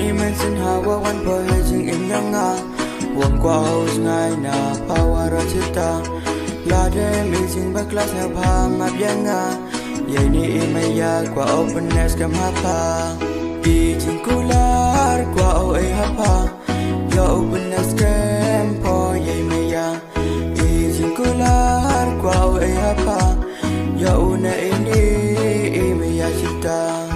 Many mensen hawa wan po hejing imyanga Wang kwa hos ngai na power cita Lade missing baklas na pa mabyanga Yay ni imaya kwa openness kam hapa Ijing kular kwa o ay hapa Ya openness kam po yay maya Ijing kular kwa o ay hapa Ya una ini imaya cita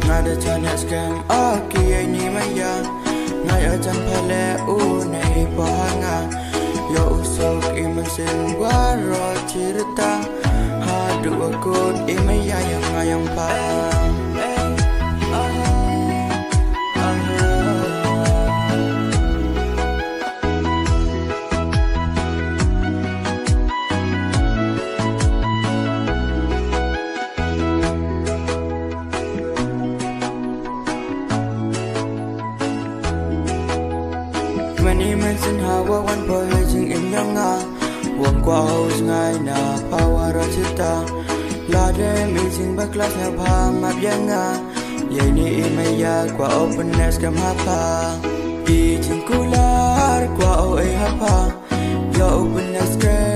Ngada chanya scam aki ai ni maya ngai ajam phale u nei panga yo usok imasin waro cirita hadu akut imaya yang ngayang pa Many mensen hawa wan po hejing imyanga Wang kwa hos ngai na power cita Lade missing baklas na pa mabyanga Yay ni imaya kwa openness kam hapa Ijing kular kwa o ay hapa Ya openness kam